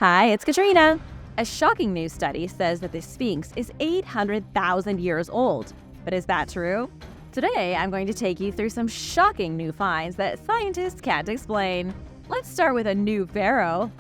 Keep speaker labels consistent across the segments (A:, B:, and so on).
A: Hi, it's Katrina. A shocking new study says that the Sphinx is 800,000 years old. But is that true? Today, I'm going to take you through some shocking new finds that scientists can't explain. Let's start with a new pharaoh.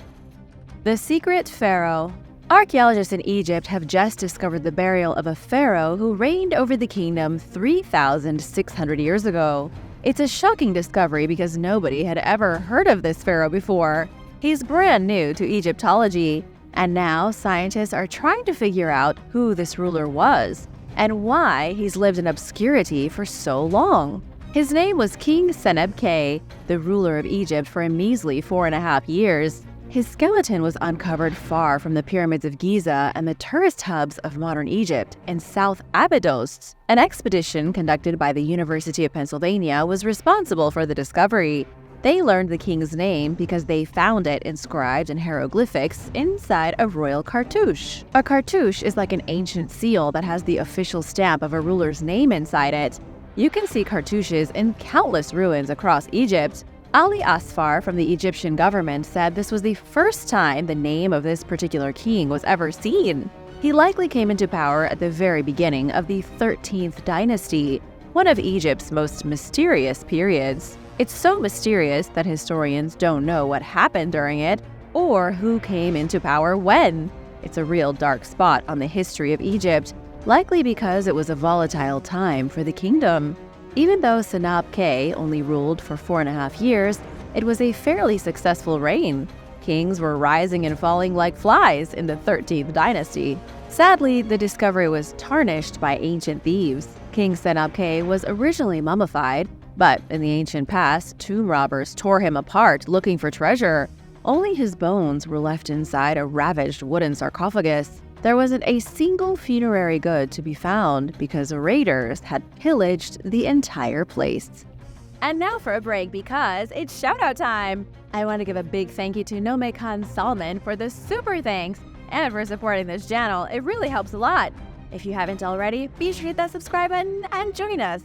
A: The Secret Pharaoh. Archaeologists in Egypt have just discovered the burial of a pharaoh who reigned over the kingdom 3,600 years ago. It's a shocking discovery because nobody had ever heard of this pharaoh before. He's brand new to Egyptology, and now scientists are trying to figure out who this ruler was and why he's lived in obscurity for so long. His name was King Seneb-K, the ruler of Egypt for a measly 4.5 years. His skeleton was uncovered far from the pyramids of Giza and the tourist hubs of modern Egypt in South Abydos. An expedition conducted by the University of Pennsylvania was responsible for the discovery. They learned the king's name because they found it inscribed in hieroglyphics inside a royal cartouche. A cartouche is like an ancient seal that has the official stamp of a ruler's name inside it. You can see cartouches in countless ruins across Egypt. Ali Asfar from the Egyptian government said this was the first time the name of this particular king was ever seen. He likely came into power at the very beginning of the 13th dynasty, one of Egypt's most mysterious periods. It's so mysterious that historians don't know what happened during it or who came into power when. It's a real dark spot on the history of Egypt, likely because it was a volatile time for the kingdom. Even though Seneb-K only ruled for 4.5 years, it was a fairly successful reign. Kings were rising and falling like flies in the 13th dynasty. Sadly, the discovery was tarnished by ancient thieves. King Seneb-K was originally mummified, but in the ancient past, tomb robbers tore him apart looking for treasure. Only his bones were left inside a ravaged wooden sarcophagus. There wasn't a single funerary good to be found because raiders had pillaged the entire place. And now for a break because it's shoutout time. I want to give a big thank you to Nome Khan Salman for the super thanks and for supporting this channel. It really helps a lot. If you haven't already, be sure to hit that subscribe button and join us.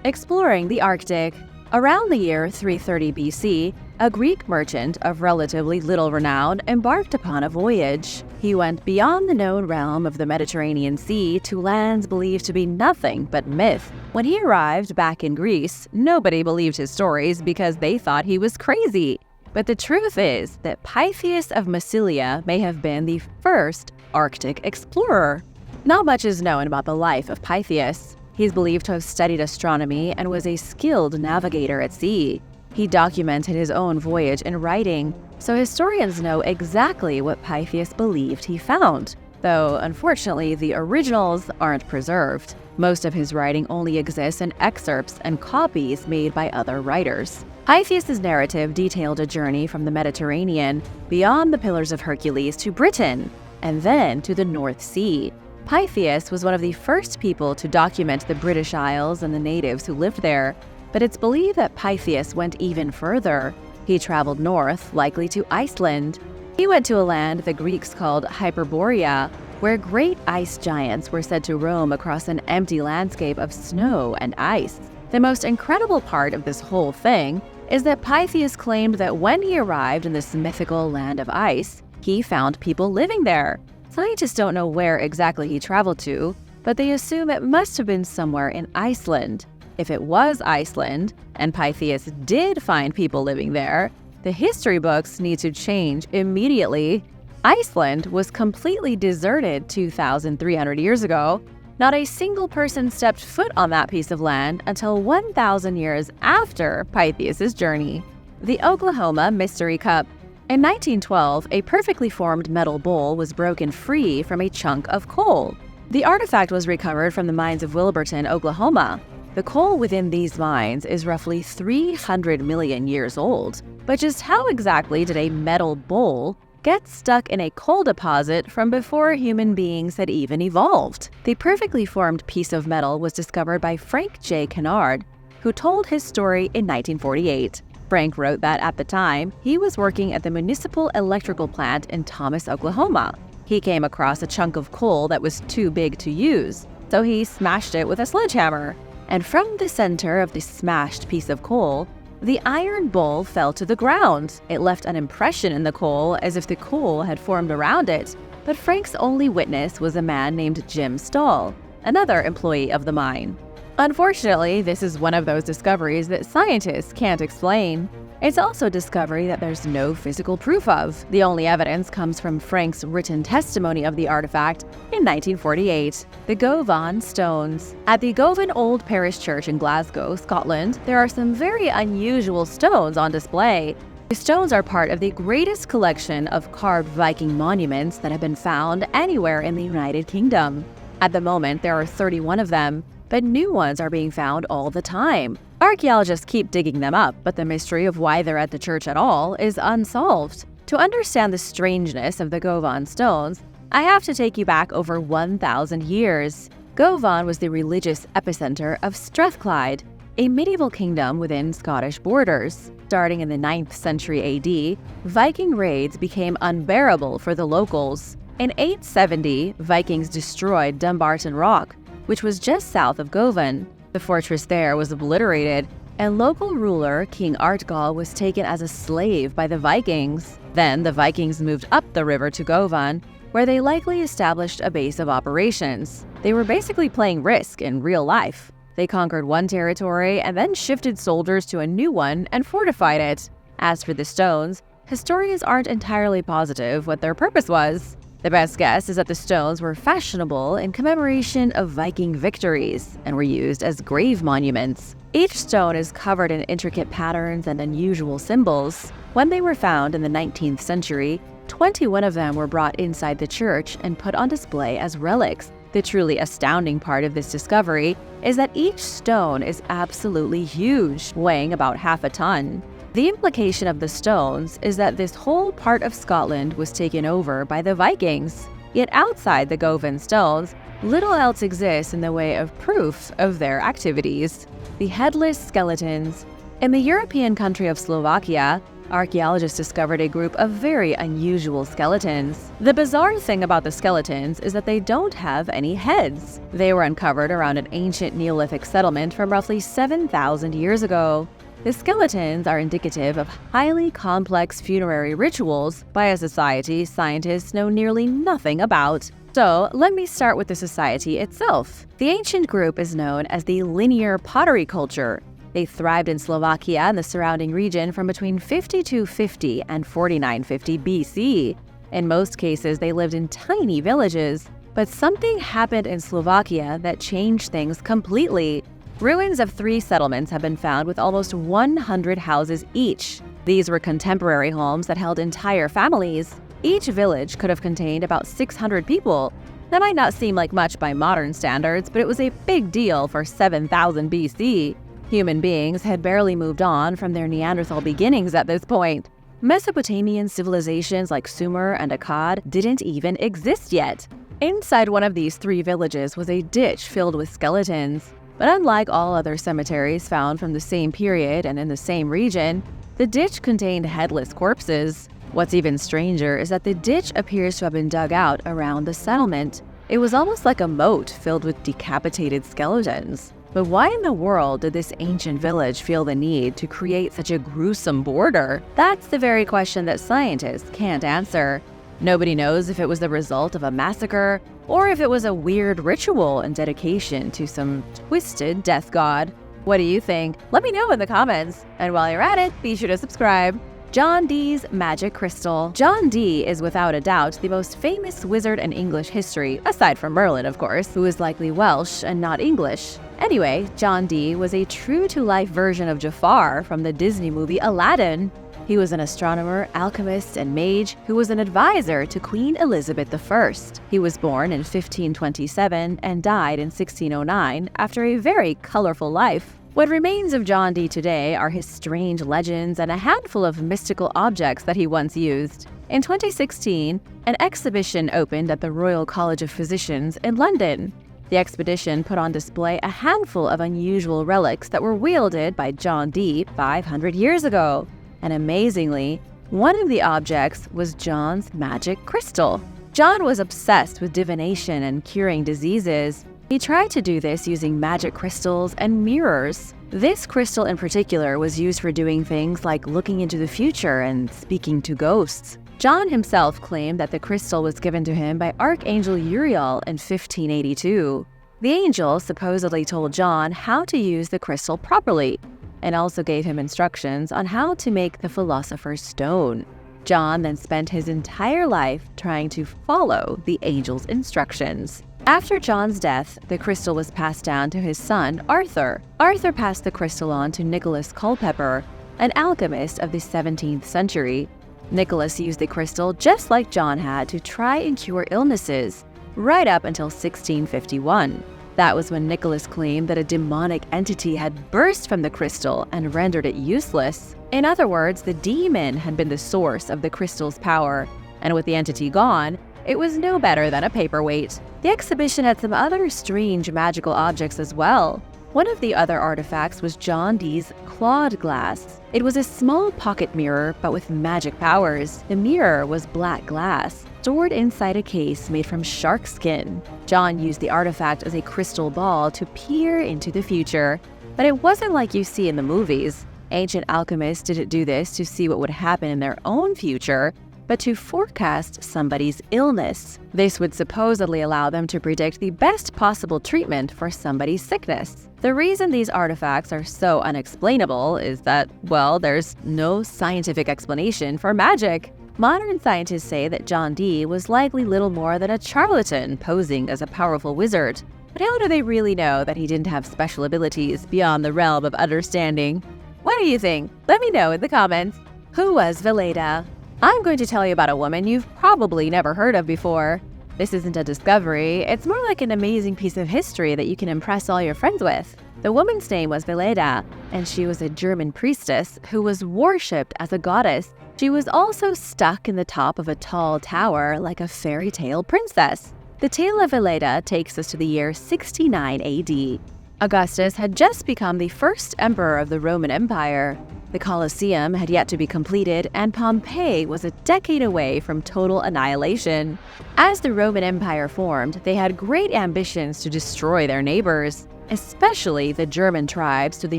A: Exploring the Arctic. Around the year 330 BC, a Greek merchant of relatively little renown embarked upon a voyage. He went beyond the known realm of the Mediterranean Sea to lands believed to be nothing but myth. When he arrived back in Greece, nobody believed his stories because they thought he was crazy. But the truth is that Pytheas of Massilia may have been the first Arctic explorer. Not much is known about the life of Pytheas. He's believed to have studied astronomy and was a skilled navigator at sea. He documented his own voyage in writing, so historians know exactly what Pytheas believed he found, though unfortunately the originals aren't preserved. Most of his writing only exists in excerpts and copies made by other writers. Pytheas' narrative detailed a journey from the Mediterranean, beyond the Pillars of Hercules to Britain, and then to the North Sea. Pytheas was one of the first people to document the British Isles and the natives who lived there, but it's believed that Pytheas went even further. He traveled north, likely to Iceland. He went to a land the Greeks called Hyperborea, where great ice giants were said to roam across an empty landscape of snow and ice. The most incredible part of this whole thing is that Pytheas claimed that when he arrived in this mythical land of ice, he found people living there. Scientists don't know where exactly he traveled to, but they assume it must have been somewhere in Iceland. If it was Iceland, and Pytheas did find people living there, the history books need to change immediately. Iceland was completely deserted 2,300 years ago. Not a single person stepped foot on that piece of land until 1,000 years after Pytheas' journey. The Oklahoma Mystery Cup. In 1912, a perfectly formed metal bowl was broken free from a chunk of coal. The artifact was recovered from the mines of Wilburton, Oklahoma. The coal within these mines is roughly 300 million years old. But just how exactly did a metal bowl get stuck in a coal deposit from before human beings had even evolved? The perfectly formed piece of metal was discovered by Frank J. Kennard, who told his story in 1948. Frank wrote that at the time, he was working at the municipal electrical plant in Thomas, Oklahoma. He came across a chunk of coal that was too big to use, so he smashed it with a sledgehammer. And from the center of the smashed piece of coal, The iron bowl fell to the ground. It left an impression in the coal as if the coal had formed around it. But Frank's only witness was a man named Jim Stahl, another employee of the mine. Unfortunately, this is one of those discoveries that scientists can't explain. It's also a discovery that there's no physical proof of. The only evidence comes from Frank's written testimony of the artifact in 1948, the Govan Stones. At the Govan Old Parish Church in Glasgow, Scotland, there are some very unusual stones on display. The stones are part of the greatest collection of carved Viking monuments that have been found anywhere in the United Kingdom. At the moment, there are 31 of them, but new ones are being found all the time. Archaeologists keep digging them up, but the mystery of why they're at the church at all is unsolved. To understand the strangeness of the Govan stones, I have to take you back over 1,000 years. Govan was the religious epicenter of Strathclyde, a medieval kingdom within Scottish borders. Starting in the 9th century AD, Viking raids became unbearable for the locals. In 870, Vikings destroyed Dumbarton Rock, which was just south of Govan. The fortress there was obliterated, and local ruler King Artgal was taken as a slave by the Vikings. Then the Vikings moved up the river to Govan, where they likely established a base of operations. They were basically playing Risk in real life. They conquered one territory and then shifted soldiers to a new one and fortified it. As for the stones, historians aren't entirely positive what their purpose was. The best guess is that the stones were fashionable in commemoration of Viking victories and were used as grave monuments. Each stone is covered in intricate patterns and unusual symbols. When they were found in the 19th century, 21 of them were brought inside the church and put on display as relics. The truly astounding part of this discovery is that each stone is absolutely huge, weighing about half a ton. The implication of the stones is that this whole part of Scotland was taken over by the Vikings. Yet outside the Govan stones, little else exists in the way of proof of their activities. The Headless Skeletons. In the European country of Slovakia, archaeologists discovered a group of very unusual skeletons. The bizarre thing about the skeletons is that they don't have any heads. They were uncovered around an ancient Neolithic settlement from roughly 7,000 years ago. The skeletons are indicative of highly complex funerary rituals by a society scientists know nearly nothing about. So, let me start with the society itself. The ancient group is known as the linear pottery culture. They thrived in Slovakia and the surrounding region from between 5250 and 4950 BC. In most cases, they lived in tiny villages. But something happened in Slovakia that changed things completely. Ruins of 3 settlements have been found with almost 100 houses each. These were contemporary homes that held entire families. Each village could have contained about 600 people. That might not seem like much by modern standards, but it was a big deal for 7000 BC. Human beings had barely moved on from their Neanderthal beginnings at this point. Mesopotamian civilizations like Sumer and Akkad didn't even exist yet. Inside one of these 3 villages was a ditch filled with skeletons. But unlike all other cemeteries found from the same period and in the same region, the ditch contained headless corpses. What's even stranger is that the ditch appears to have been dug out around the settlement. It was almost like a moat filled with decapitated skeletons. But why in the world did this ancient village feel the need to create such a gruesome border? That's the very question that scientists can't answer. Nobody knows if it was the result of a massacre or if it was a weird ritual and dedication to some twisted death god. What do you think? Let me know in the comments. And while you're at it, be sure to subscribe. John Dee's Magic Crystal. John Dee is without a doubt the most famous wizard in English history, aside from Merlin, of course, who is likely Welsh and not English. Anyway, John Dee was a true-to-life version of Jafar from the Disney movie Aladdin. He was an astronomer, alchemist, and mage who was an advisor to Queen Elizabeth I. He was born in 1527 and died in 1609 after a very colorful life. What remains of John Dee today are his strange legends and a handful of mystical objects that he once used. In 2016, an exhibition opened at the Royal College of Physicians in London. The expedition put on display a handful of unusual relics that were wielded by John Dee 500 years ago. And amazingly, one of the objects was John's magic crystal. John was obsessed with divination and curing diseases. He tried to do this using magic crystals and mirrors. This crystal in particular was used for doing things like looking into the future and speaking to ghosts. John himself claimed that the crystal was given to him by Archangel Uriel in 1582. The angel supposedly told John how to use the crystal properly, and also gave him instructions on how to make the Philosopher's Stone. John then spent his entire life trying to follow the angel's instructions. After John's death, the crystal was passed down to his son, Arthur. Arthur passed the crystal on to Nicholas Culpeper, an alchemist of the 17th century. Nicholas used the crystal just like John had to try and cure illnesses, right up until 1651. That was when Nicholas claimed that a demonic entity had burst from the crystal and rendered it useless. In other words, the demon had been the source of the crystal's power, and with the entity gone, it was no better than a paperweight. The exhibition had some other strange magical objects as well. One of the other artifacts was John Dee's clawed glass. It was a small pocket mirror, but with magic powers. The mirror was black glass, stored inside a case made from shark skin. John used the artifact as a crystal ball to peer into the future. But it wasn't like you see in the movies. Ancient alchemists didn't do this to see what would happen in their own future, but to forecast somebody's illness. This would supposedly allow them to predict the best possible treatment for somebody's sickness. The reason these artifacts are so unexplainable is that, well, there's no scientific explanation for magic. Modern scientists say that John Dee was likely little more than a charlatan posing as a powerful wizard. But how do they really know that he didn't have special abilities beyond the realm of understanding? What do you think? Let me know in the comments. Who was Veleda? I'm going to tell you about a woman you've probably never heard of before. This isn't a discovery, it's more like an amazing piece of history that you can impress all your friends with. The woman's name was Veleda, and she was a German priestess who was worshipped as a goddess. She was also stuck in the top of a tall tower like a fairy tale princess. The tale of Veleda takes us to the year 69 AD. Augustus had just become the first emperor of the Roman Empire. The Colosseum had yet to be completed, and Pompeii was a decade away from total annihilation. As the Roman Empire formed, they had great ambitions to destroy their neighbors, especially the German tribes to the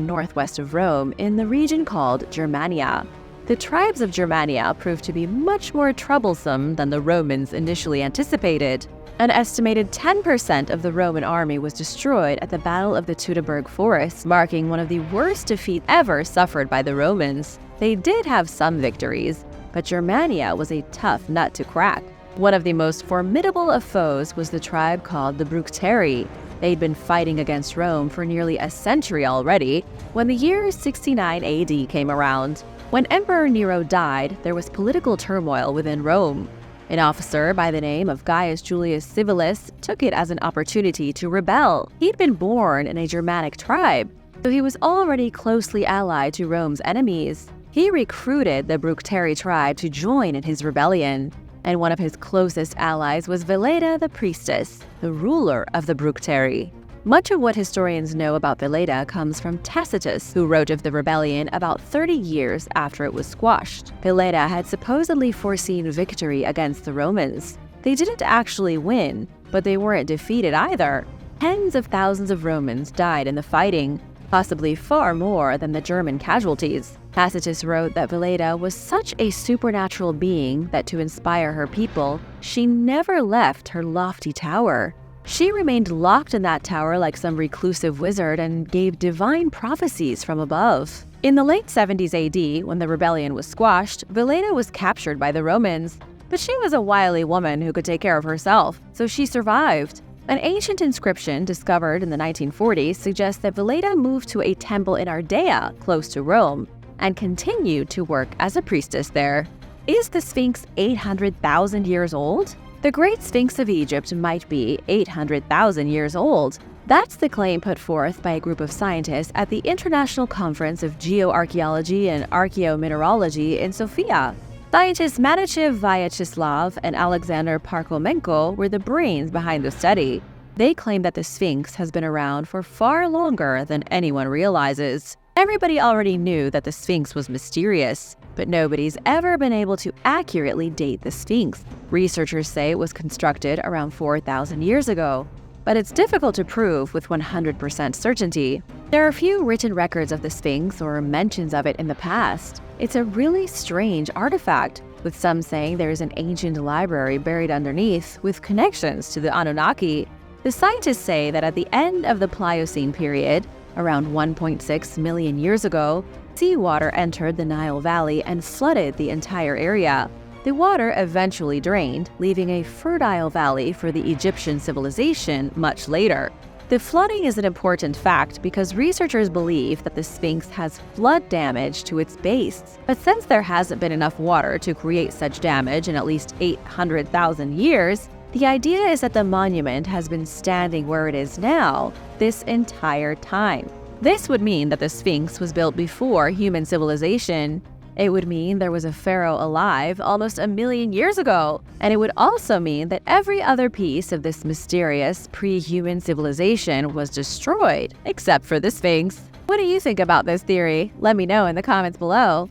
A: northwest of Rome in the region called Germania. The tribes of Germania proved to be much more troublesome than the Romans initially anticipated. An estimated 10% of the Roman army was destroyed at the Battle of the Teutoburg Forest, marking one of the worst defeats ever suffered by the Romans. They did have some victories, but Germania was a tough nut to crack. One of the most formidable of foes was the tribe called the Bructeri. They'd been fighting against Rome for nearly a century already when the year 69 AD came around. When Emperor Nero died, there was political turmoil within Rome. An officer by the name of Gaius Julius Civilis took it as an opportunity to rebel. He'd been born in a Germanic tribe, so he was already closely allied to Rome's enemies. He recruited the Bructeri tribe to join in his rebellion, and one of his closest allies was Veleda the priestess, the ruler of the Bructeri. Much of what historians know about Veleda comes from Tacitus, who wrote of the rebellion about 30 years after it was squashed. Veleda had supposedly foreseen victory against the Romans. They didn't actually win, but they weren't defeated either. Tens of thousands of Romans died in the fighting, possibly far more than the German casualties. Tacitus wrote that Veleda was such a supernatural being that to inspire her people, she never left her lofty tower. She remained locked in that tower like some reclusive wizard and gave divine prophecies from above. In the late 70s AD, when the rebellion was squashed, Veleda was captured by the Romans. But she was a wily woman who could take care of herself, so she survived. An ancient inscription discovered in the 1940s suggests that Veleda moved to a temple in Ardea, close to Rome, and continued to work as a priestess there. Is the Sphinx 800,000 years old? The Great Sphinx of Egypt might be 800,000 years old. That's the claim put forth by a group of scientists at the International Conference of Geoarchaeology and Archaeomineralogy in Sofia. Scientists Manichev Vyacheslav and Alexander Parkhomenko were the brains behind the study. They claim that the Sphinx has been around for far longer than anyone realizes. Everybody already knew that the Sphinx was mysterious, but nobody's ever been able to accurately date the Sphinx. Researchers say it was constructed around 4,000 years ago, but it's difficult to prove with 100% certainty. There are few written records of the Sphinx or mentions of it in the past. It's a really strange artifact, with some saying there is an ancient library buried underneath with connections to the Anunnaki. The scientists say that at the end of the Pliocene period, around 1.6 million years ago, seawater entered the Nile Valley and flooded the entire area. The water eventually drained, leaving a fertile valley for the Egyptian civilization much later. The flooding is an important fact because researchers believe that the Sphinx has flood damage to its base. But since there hasn't been enough water to create such damage in at least 800,000 years, the idea is that the monument has been standing where it is now this entire time. This would mean that the Sphinx was built before human civilization. It would mean there was a pharaoh alive almost 1 million years ago, and it would also mean that every other piece of this mysterious pre-human civilization was destroyed, except for the Sphinx. What do you think about this theory? Let me know in the comments below.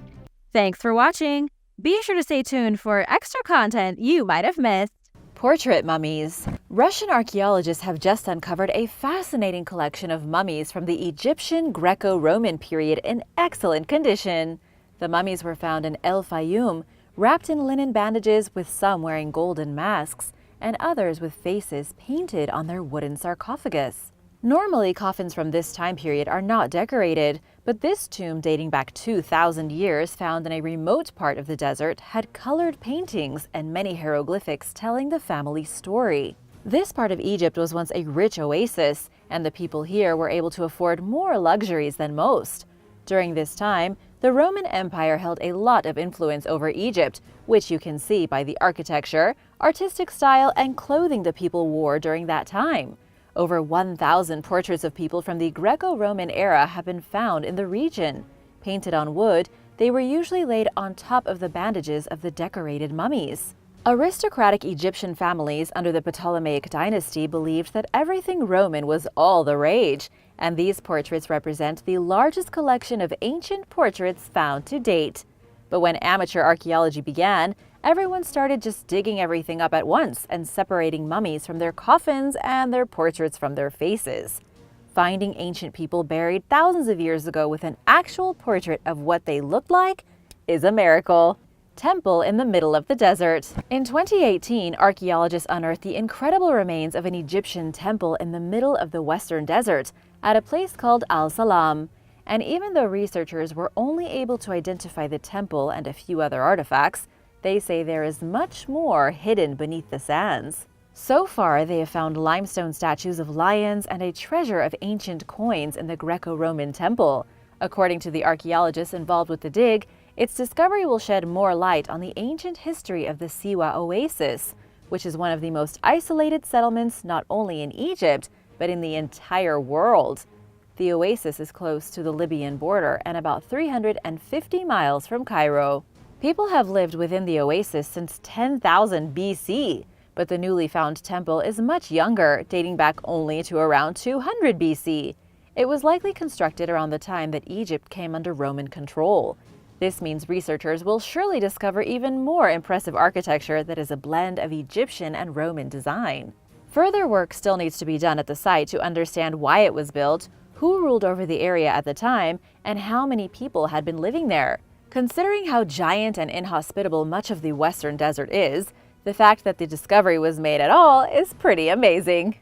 A: Thanks for watching. Be sure to stay tuned for extra content you might have missed. Portrait mummies. Russian archaeologists have just uncovered a fascinating collection of mummies from the Egyptian Greco-Roman period in excellent condition. The mummies were found in El Fayum, wrapped in linen bandages, with some wearing golden masks, and others with faces painted on their wooden sarcophagus. Normally, coffins from this time period are not decorated, but this tomb dating back 2,000 years, found in a remote part of the desert, had colored paintings and many hieroglyphics telling the family's story. This part of Egypt was once a rich oasis, and the people here were able to afford more luxuries than most. During this time, the Roman Empire held a lot of influence over Egypt, which you can see by the architecture, artistic style, and clothing the people wore during that time. Over 1,000 portraits of people from the Greco-Roman era have been found in the region. Painted on wood, they were usually laid on top of the bandages of the decorated mummies. Aristocratic Egyptian families under the Ptolemaic dynasty believed that everything Roman was all the rage, and these portraits represent the largest collection of ancient portraits found to date. But when amateur archaeology began, everyone started just digging everything up at once and separating mummies from their coffins and their portraits from their faces. Finding ancient people buried thousands of years ago with an actual portrait of what they looked like is a miracle. Temple in the middle of the desert. In 2018, archaeologists unearthed the incredible remains of an Egyptian temple in the middle of the western desert at a place called Al-Salam. And even though researchers were only able to identify the temple and a few other artifacts, they say there is much more hidden beneath the sands. So far, they have found limestone statues of lions and a treasure of ancient coins in the Greco-Roman temple. According to the archaeologists involved with the dig, its discovery will shed more light on the ancient history of the Siwa Oasis, which is one of the most isolated settlements not only in Egypt, but in the entire world. The oasis is close to the Libyan border and about 350 miles from Cairo. People have lived within the oasis since 10,000 BC, but the newly found temple is much younger, dating back only to around 200 BC. It was likely constructed around the time that Egypt came under Roman control. This means researchers will surely discover even more impressive architecture that is a blend of Egyptian and Roman design. Further work still needs to be done at the site to understand why it was built, who ruled over the area at the time, and how many people had been living there. Considering how giant and inhospitable much of the western desert is, the fact that the discovery was made at all is pretty amazing.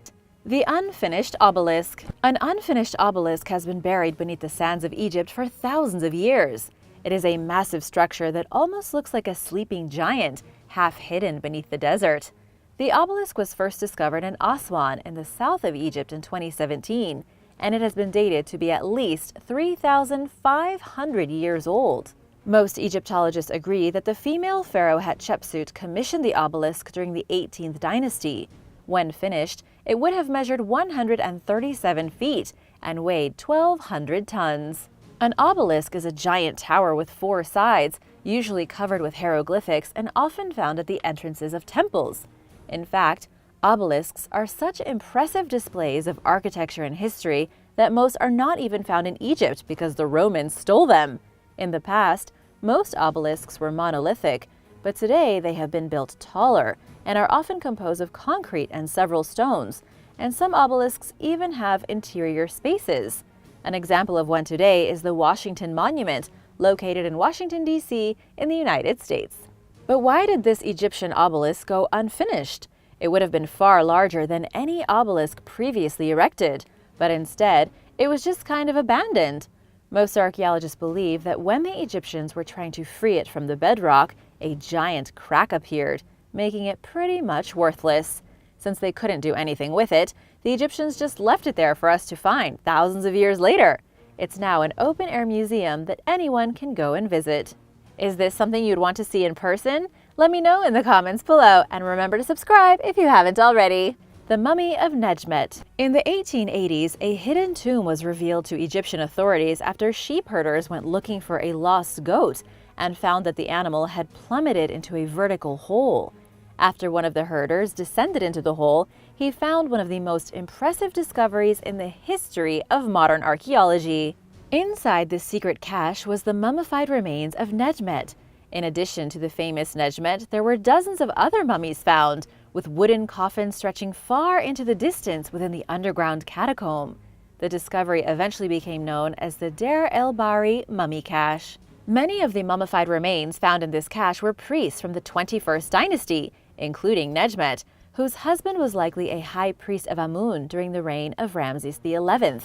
A: The unfinished obelisk. An unfinished obelisk has been buried beneath the sands of Egypt for thousands of years. It is a massive structure that almost looks like a sleeping giant, half hidden beneath the desert. The obelisk was first discovered in Aswan in the south of Egypt in 2017, and it has been dated to be at least 3,500 years old. Most Egyptologists agree that the female pharaoh Hatshepsut commissioned the obelisk during the 18th dynasty. When finished, it would have measured 137 feet and weighed 1,200 tons. An obelisk is a giant tower with 4 sides, usually covered with hieroglyphics and often found at the entrances of temples. In fact, obelisks are such impressive displays of architecture and history that most are not even found in Egypt because the Romans stole them. In the past, most obelisks were monolithic, but today they have been built taller and are often composed of concrete and several stones, and some obelisks even have interior spaces. An example of one today is the Washington Monument, located in Washington, D.C. in the United States. But why did this Egyptian obelisk go unfinished? It would have been far larger than any obelisk previously erected, but instead, it was just kind of abandoned. Most archaeologists believe that when the Egyptians were trying to free it from the bedrock, a giant crack appeared, making it pretty much worthless. Since they couldn't do anything with it, the Egyptians just left it there for us to find thousands of years later. It's now an open-air museum that anyone can go and visit. Is this something you'd want to see in person? Let me know in the comments below, and remember to subscribe if you haven't already. The Mummy of Nedjmet. In the 1880s, a hidden tomb was revealed to Egyptian authorities after sheep herders went looking for a lost goat and found that the animal had plummeted into a vertical hole. After one of the herders descended into the hole, he found one of the most impressive discoveries in the history of modern archaeology. Inside this secret cache was the mummified remains of Nedjmet. In addition to the famous Nedjmet, there were dozens of other mummies found, with wooden coffins stretching far into the distance within the underground catacomb. The discovery eventually became known as the Deir el-Bahari Mummy Cache. Many of the mummified remains found in this cache were priests from the 21st dynasty, including Nedjmet, whose husband was likely a high priest of Amun during the reign of Ramses XI.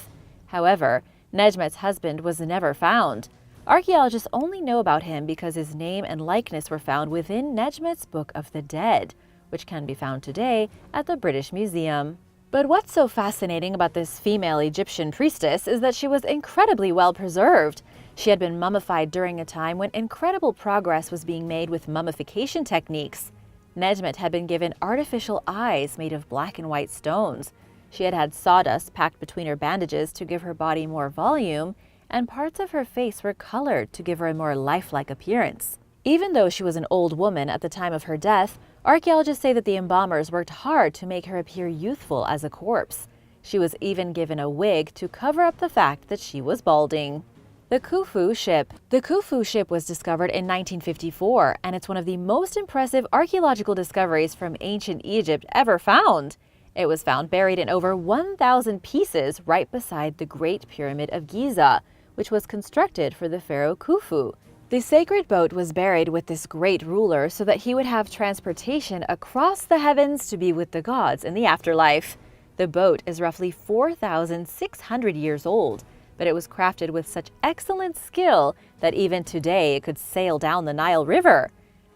A: However, Nedjmet's husband was never found. Archaeologists only know about him because his name and likeness were found within Nedjmet's Book of the Dead, which can be found today at the British Museum. But what's so fascinating about this female Egyptian priestess is that she was incredibly well preserved. She had been mummified during a time when incredible progress was being made with mummification techniques. Nedjmet had been given artificial eyes made of black and white stones. She had had sawdust packed between her bandages to give her body more volume, and parts of her face were colored to give her a more lifelike appearance. Even though she was an old woman at the time of her death, archaeologists say that the embalmers worked hard to make her appear youthful as a corpse. She was even given a wig to cover up the fact that she was balding. The Khufu ship. The Khufu ship was discovered in 1954, and it's one of the most impressive archaeological discoveries from ancient Egypt ever found. It was found buried in over 1,000 pieces right beside the Great Pyramid of Giza, which was constructed for the pharaoh Khufu. The sacred boat was buried with this great ruler so that he would have transportation across the heavens to be with the gods in the afterlife. The boat is roughly 4,600 years old, but it was crafted with such excellent skill that even today it could sail down the Nile River.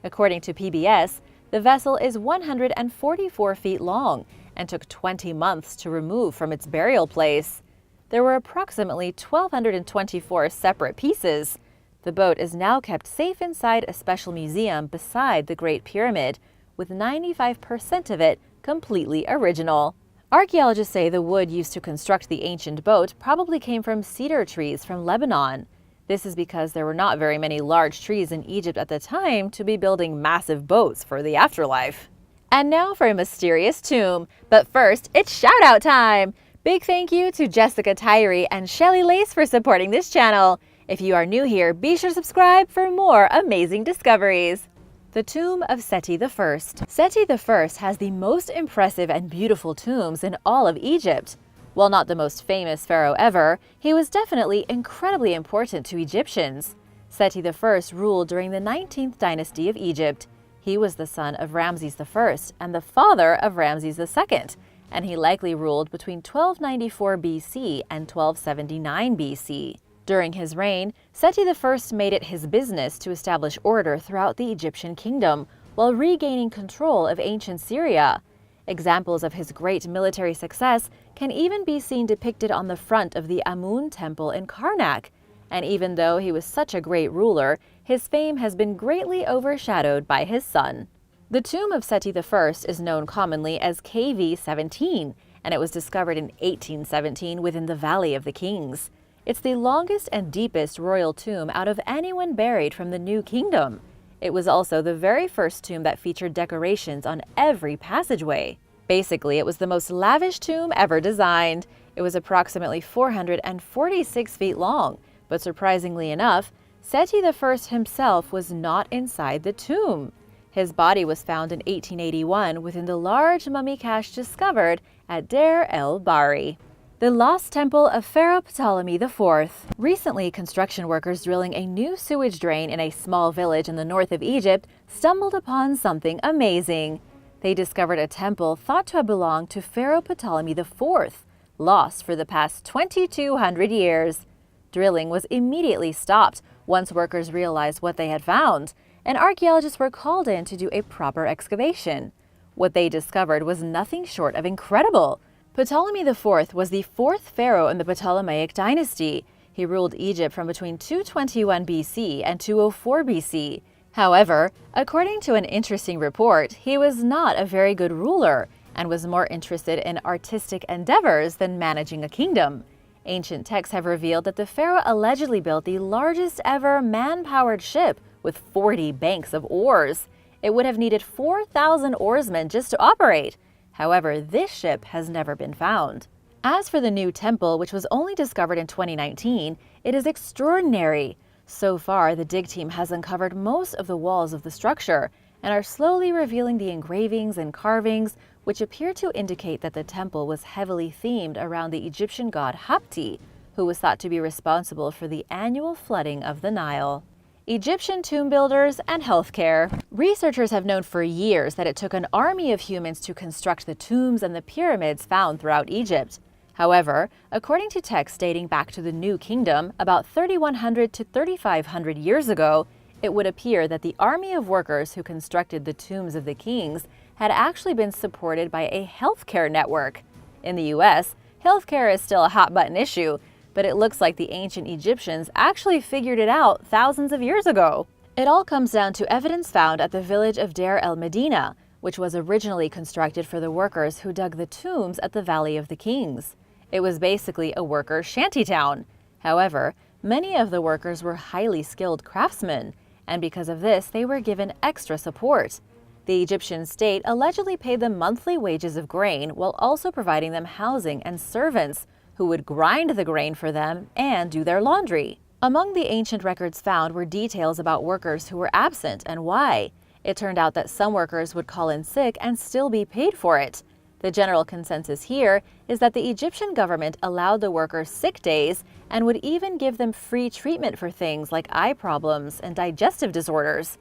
A: According to PBS, the vessel is 144 feet long and took 20 months to remove from its burial place. There were approximately 1,224 separate pieces. The boat is now kept safe inside a special museum beside the Great Pyramid, with 95% of it completely original. Archaeologists say the wood used to construct the ancient boat probably came from cedar trees from Lebanon. This is because there were not very many large trees in Egypt at the time to be building massive boats for the afterlife. And now for a mysterious tomb. But first, it's shout-out time! Big thank you to Jessica Tyree and Shelly Lace for supporting this channel. If you are new here, be sure to subscribe for more amazing discoveries. The Tomb of Seti I. Seti I has the most impressive and beautiful tombs in all of Egypt. While not the most famous pharaoh ever, he was definitely incredibly important to Egyptians. Seti I ruled during the 19th dynasty of Egypt. He was the son of Ramses I and the father of Ramses II, and he likely ruled between 1294 BC and 1279 BC. During his reign, Seti I made it his business to establish order throughout the Egyptian kingdom while regaining control of ancient Syria. Examples of his great military success can even be seen depicted on the front of the Amun temple in Karnak. And even though he was such a great ruler, his fame has been greatly overshadowed by his son. The tomb of Seti I is known commonly as KV-17, and it was discovered in 1817 within the Valley of the Kings. It's the longest and deepest royal tomb out of anyone buried from the New Kingdom. It was also the very first tomb that featured decorations on every passageway. Basically, it was the most lavish tomb ever designed. It was approximately 446 feet long, but surprisingly enough, Seti I himself was not inside the tomb. His body was found in 1881 within the large mummy cache discovered at Deir el-Bahri. The Lost Temple of Pharaoh Ptolemy IV. Recently, construction workers drilling a new sewage drain in a small village in the north of Egypt stumbled upon something amazing. They discovered a temple thought to have belonged to Pharaoh Ptolemy IV, lost for the past 2,200 years. Drilling was immediately stopped once workers realized what they had found, and archaeologists were called in to do a proper excavation. What they discovered was nothing short of incredible. Ptolemy IV was the fourth pharaoh in the Ptolemaic dynasty. He ruled Egypt from between 221 BC and 204 BC. However, according to an interesting report, he was not a very good ruler and was more interested in artistic endeavors than managing a kingdom. Ancient texts have revealed that the pharaoh allegedly built the largest ever man-powered ship with 40 banks of oars. It would have needed 4,000 oarsmen just to operate. However, this ship has never been found. As for the new temple, which was only discovered in 2019, it is extraordinary. So far, the dig team has uncovered most of the walls of the structure and are slowly revealing the engravings and carvings, which appear to indicate that the temple was heavily themed around the Egyptian god Hapti, who was thought to be responsible for the annual flooding of the Nile. Egyptian tomb builders and healthcare. Researchers have known for years that it took an army of humans to construct the tombs and the pyramids found throughout Egypt. However, according to texts dating back to the New Kingdom, about 3,100 to 3,500 years ago, it would appear that the army of workers who constructed the tombs of the kings had actually been supported by a healthcare network. In the US, healthcare is still a hot-button issue, but it looks like the ancient Egyptians actually figured it out thousands of years ago. It all comes down to evidence found at the village of Deir el-Medina, which was originally constructed for the workers who dug the tombs at the Valley of the Kings. It was basically a workers' shantytown. However, many of the workers were highly skilled craftsmen, and because of this, they were given extra support. The Egyptian state allegedly paid them monthly wages of grain while also providing them housing and servants, who would grind the grain for them and do their laundry. Among the ancient records found were details about workers who were absent and why. It turned out that some workers would call in sick and still be paid for it. The general consensus here is that the Egyptian government allowed the workers sick days and would even give them free treatment for things like eye problems and digestive disorders.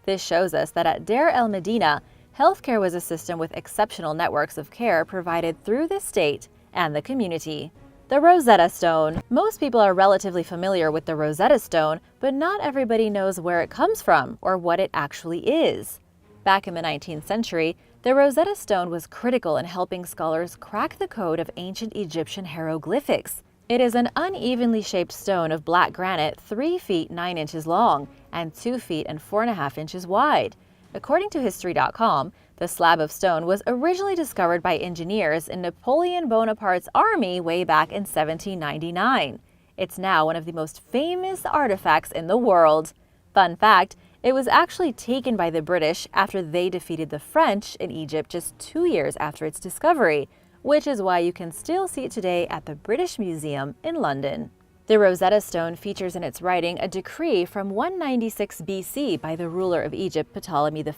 A: This shows us that at Deir el-Medina, healthcare was a system with exceptional networks of care provided through the state and the community. The Rosetta Stone. Most people are relatively familiar with the Rosetta Stone, but not everybody knows where it comes from or what it actually is. Back in the 19th century, the Rosetta Stone was critical in helping scholars crack the code of ancient Egyptian hieroglyphics. It is an unevenly shaped stone of black granite 3 feet 9 inches long and 2 feet and 4.5 inches wide. According to History.com, the slab of stone was originally discovered by engineers in Napoleon Bonaparte's army way back in 1799. It's now one of the most famous artifacts in the world. Fun fact, it was actually taken by the British after they defeated the French in Egypt just 2 years after its discovery, which is why you can still see it today at the British Museum in London. The Rosetta Stone features in its writing a decree from 196 BC by the ruler of Egypt, Ptolemy V,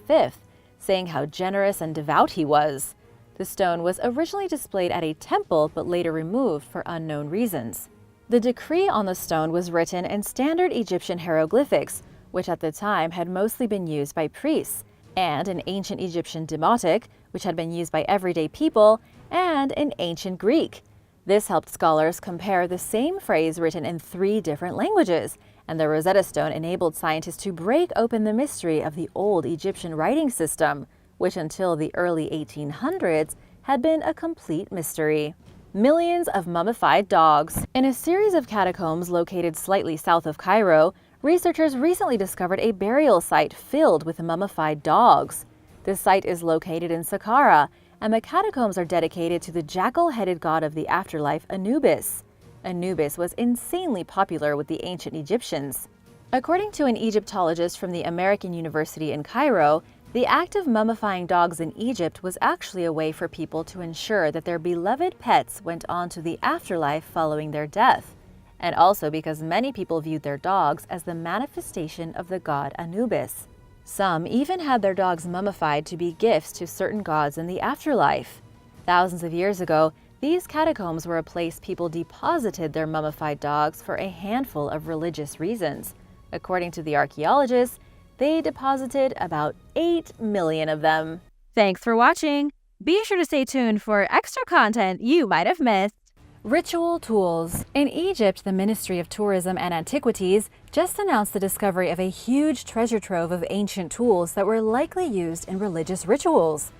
A: saying how generous and devout he was. The stone was originally displayed at a temple but later removed for unknown reasons. The decree on the stone was written in standard Egyptian hieroglyphics, which at the time had mostly been used by priests, and in ancient Egyptian Demotic, which had been used by everyday people, and in ancient Greek. This helped scholars compare the same phrase written in 3 different languages, and the Rosetta Stone enabled scientists to break open the mystery of the old Egyptian writing system, which until the early 1800s had been a complete mystery. Millions of mummified dogs. In a series of catacombs located slightly south of Cairo, researchers recently discovered a burial site filled with mummified dogs. This site is located in Sakara, and the catacombs are dedicated to the jackal-headed god of the afterlife, Anubis. Anubis was insanely popular with the ancient Egyptians. According to an Egyptologist from the American University in Cairo, the act of mummifying dogs in Egypt was actually a way for people to ensure that their beloved pets went on to the afterlife following their death, and also because many people viewed their dogs as the manifestation of the god Anubis. Some even had their dogs mummified to be gifts to certain gods in the afterlife. Thousands of years ago, these catacombs were a place people deposited their mummified dogs for a handful of religious reasons. According to the archaeologists, they deposited about 8 million of them. Thanks for watching! Be sure to stay tuned for extra content you might have missed. Ritual tools. In Egypt, the Ministry of Tourism and Antiquities just announced the discovery of a huge treasure trove of ancient tools that were likely used in religious rituals.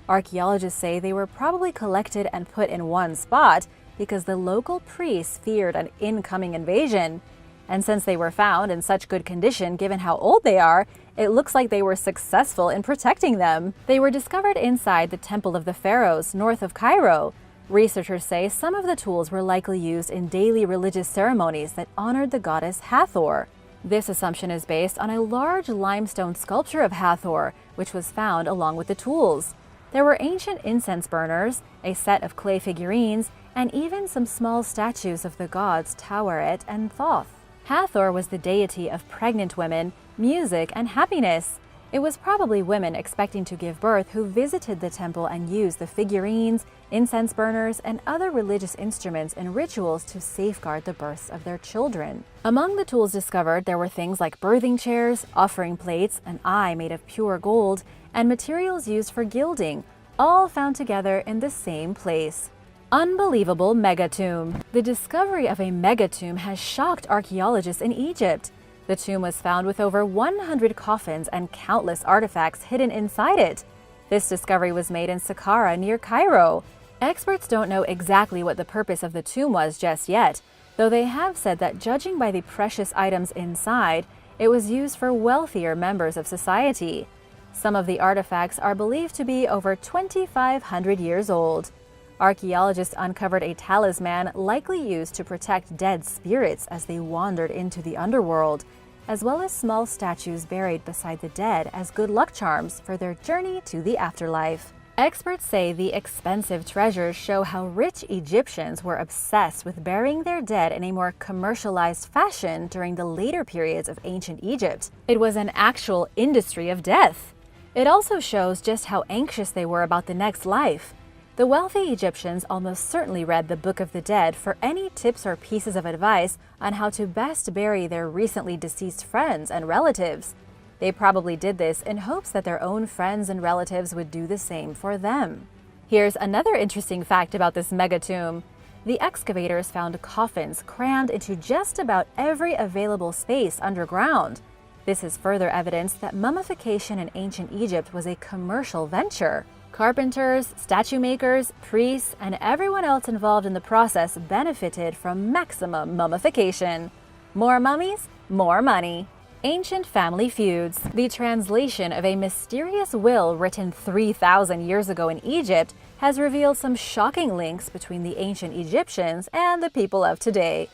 A: Archaeologists say they were probably collected and put in one spot because the local priests feared an incoming invasion. And since they were found in such good condition given how old they are, it looks like they were successful in protecting them. They were discovered inside the Temple of the Pharaohs, north of Cairo. Researchers say some of the tools were likely used in daily religious ceremonies that honored the goddess Hathor. This assumption is based on a large limestone sculpture of Hathor, which was found along with the tools. There were ancient incense burners, a set of clay figurines, and even some small statues of the gods Taweret and Thoth. Hathor was the deity of pregnant women, music, and happiness. It was probably women expecting to give birth who visited the temple and used the figurines, incense burners, and other religious instruments in rituals to safeguard the births of their children. Among the tools discovered, there were things like birthing chairs, offering plates, an eye made of pure gold, and materials used for gilding, all found together in the same place. Unbelievable megatomb. The discovery of a megatomb has shocked archaeologists in Egypt. The tomb was found with over 100 coffins and countless artifacts hidden inside it. This discovery was made in Sakara near Cairo. Experts don't know exactly what the purpose of the tomb was just yet, though they have said that judging by the precious items inside, it was used for wealthier members of society. Some of the artifacts are believed to be over 2,500 years old. Archaeologists uncovered a talisman likely used to protect dead spirits as they wandered into the underworld, as well as small statues buried beside the dead as good luck charms for their journey to the afterlife. Experts say the expensive treasures show how rich Egyptians were obsessed with burying their dead in a more commercialized fashion during the later periods of ancient Egypt. It was an actual industry of death. It also shows just how anxious they were about the next life. The wealthy Egyptians almost certainly read the Book of the Dead for any tips or pieces of advice on how to best bury their recently deceased friends and relatives. They probably did this in hopes that their own friends and relatives would do the same for them. Here's another interesting fact about this megatomb. The excavators found coffins crammed into just about every available space underground. This is further evidence that mummification in ancient Egypt was a commercial venture. Carpenters, statue makers, priests, and everyone else involved in the process benefited from maximum mummification. More mummies, more money. Ancient family feuds. The translation of a mysterious will written 3,000 years ago in Egypt has revealed some shocking links between the ancient Egyptians and the people of today.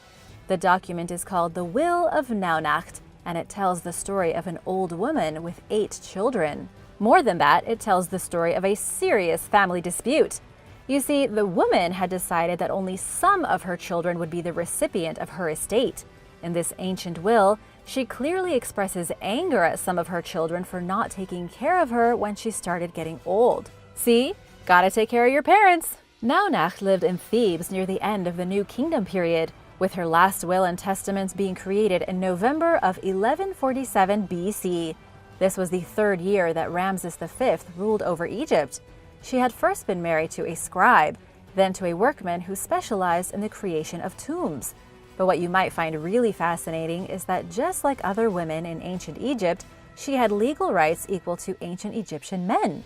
A: The document is called the Will of Naunacht, and it tells the story of an old woman with 8 children. More than that, it tells the story of a serious family dispute. You see, the woman had decided that only some of her children would be the recipient of her estate. In this ancient will, she clearly expresses anger at some of her children for not taking care of her when she started getting old. See? Gotta take care of your parents! Naunacht lived in Thebes near the end of the New Kingdom period, with her last will and testament being created in November of 1147 BC. This was the 3rd year that Ramses V ruled over Egypt. She had first been married to a scribe, then to a workman who specialized in the creation of tombs. But what you might find really fascinating is that just like other women in ancient Egypt, she had legal rights equal to ancient Egyptian men.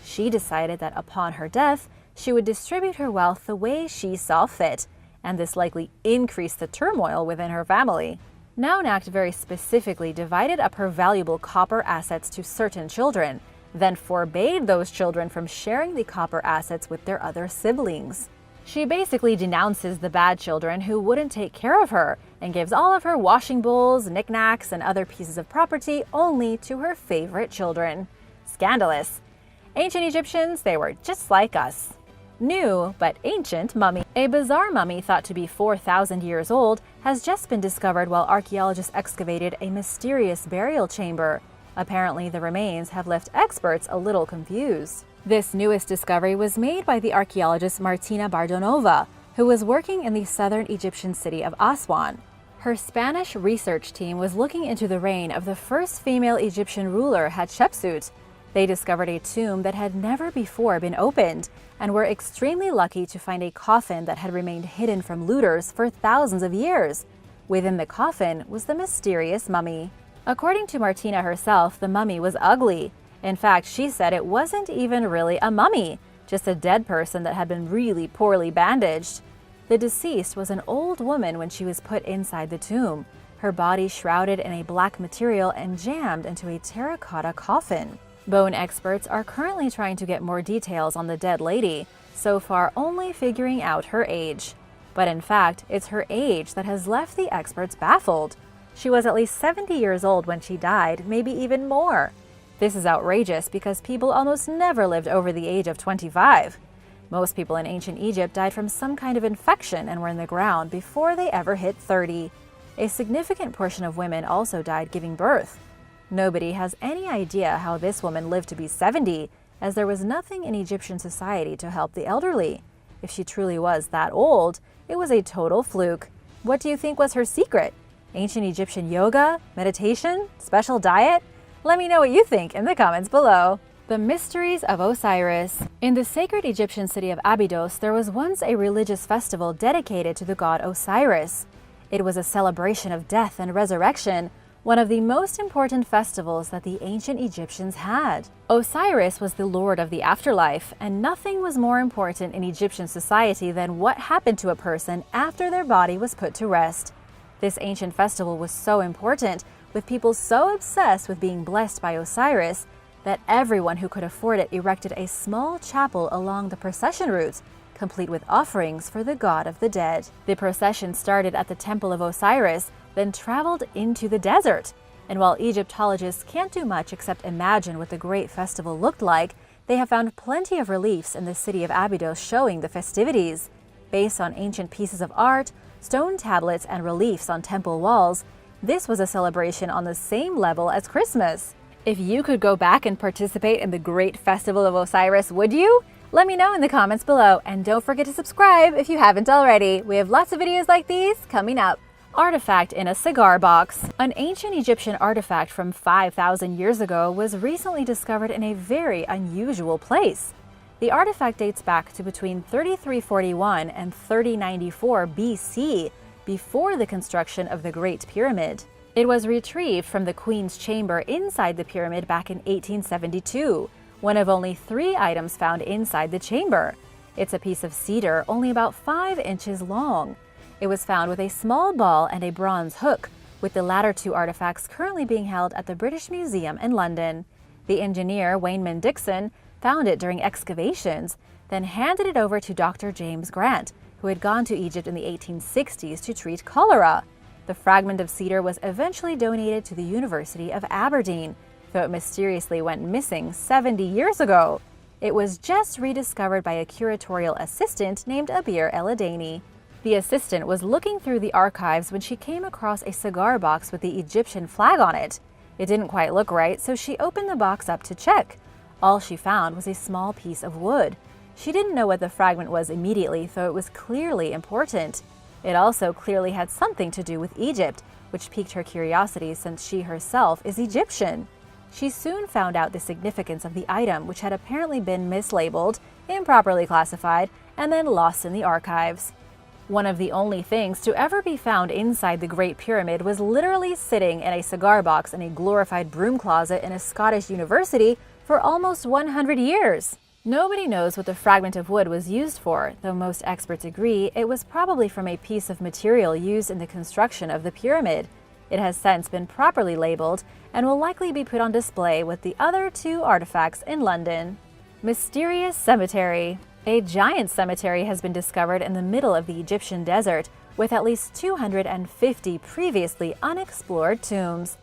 A: She decided that upon her death, she would distribute her wealth the way she saw fit, and this likely increased the turmoil within her family. Naunacht very specifically divided up her valuable copper assets to certain children, then forbade those children from sharing the copper assets with their other siblings. She basically denounces the bad children who wouldn't take care of her and gives all of her washing bowls, knickknacks, and other pieces of property only to her favorite children. Scandalous. Ancient Egyptians, they were just like us. New but ancient mummy. A bizarre mummy thought to be 4,000 years old has just been discovered while archaeologists excavated a mysterious burial chamber.
B: Apparently, the remains have left experts a little confused. This newest discovery was made by the archaeologist Martina Bardonova, who was working in the southern Egyptian city of Aswan. Her Spanish research team was looking into the reign of the first female Egyptian ruler, Hatshepsut. They discovered a tomb that had never before been opened, and were extremely lucky to find a coffin that had remained hidden from looters for thousands of years. Within the coffin was the mysterious mummy. According to Martina herself, the mummy was ugly. In fact, she said it wasn't even really a mummy, just a dead person that had been really poorly bandaged. The deceased was an old woman when she was put inside the tomb, her body shrouded in a black material and jammed into a terracotta coffin. Bone experts are currently trying to get more details on the dead lady, so far only figuring out her age. But in fact, it's her age that has left the experts baffled. She was at least 70 years old when she died, maybe even more. This is outrageous because people almost never lived over the age of 25. Most people in ancient Egypt died from some kind of infection and were in the ground before they ever hit 30. A significant portion of women also died giving birth. Nobody has any idea how this woman lived to be 70, as there was nothing in Egyptian society to help the elderly. If she truly was that old, it was a total fluke. What do you think was her secret? Ancient Egyptian yoga? Meditation? Special diet? Let me know what you think in the comments below. The mysteries of Osiris. In the sacred Egyptian city of Abydos, there was once a religious festival dedicated to the god Osiris. It was a celebration of death and resurrection, one of the most important festivals that the ancient Egyptians had. Osiris was the lord of the afterlife, and nothing was more important in Egyptian society than what happened to a person after their body was put to rest. This ancient festival was so important, with people so obsessed with being blessed by Osiris, that everyone who could afford it erected a small chapel along the procession route, complete with offerings for the god of the dead. The procession started at the temple of Osiris, then traveled into the desert. And while Egyptologists can't do much except imagine what the great festival looked like, they have found plenty of reliefs in the city of Abydos showing the festivities. Based on ancient pieces of art, stone tablets, and reliefs on temple walls, this was a celebration on the same level as Christmas. If you could go back and participate in the Great Festival of Osiris, would you? Let me know in the comments below, and don't forget to subscribe if you haven't already. We have lots of videos like these coming up. Artifact in a cigar box. An ancient Egyptian artifact from 5,000 years ago was recently discovered in a very unusual place. The artifact dates back to between 3341 and 3094 BC, before the construction of the Great Pyramid. It was retrieved from the Queen's chamber inside the pyramid back in 1872, one of only 3 items found inside the chamber. It's a piece of cedar only about 5 inches long. It was found with a small ball and a bronze hook, with the latter 2 artifacts currently being held at the British Museum in London. The engineer, Wayneman Dixon, found it during excavations, then handed it over to Dr. James Grant, who had gone to Egypt in the 1860s to treat cholera. The fragment of cedar was eventually donated to the University of Aberdeen, though it mysteriously went missing 70 years ago. It was just rediscovered by a curatorial assistant named Abir El-Adani. The assistant was looking through the archives when she came across a cigar box with the Egyptian flag on it. It didn't quite look right, so she opened the box up to check. All she found was a small piece of wood. She didn't know what the fragment was immediately, though it was clearly important. It also clearly had something to do with Egypt, which piqued her curiosity since she herself is Egyptian. She soon found out the significance of the item, which had apparently been mislabeled, improperly classified, and then lost in the archives. One of the only things to ever be found inside the Great Pyramid was literally sitting in a cigar box in a glorified broom closet in a Scottish university for almost 100 years. Nobody knows what the fragment of wood was used for, though most experts agree it was probably from a piece of material used in the construction of the pyramid. It has since been properly labeled and will likely be put on display with the other 2 artifacts in London. Mysterious cemetery. A giant cemetery has been discovered in the middle of the Egyptian desert, with at least 250 previously unexplored tombs.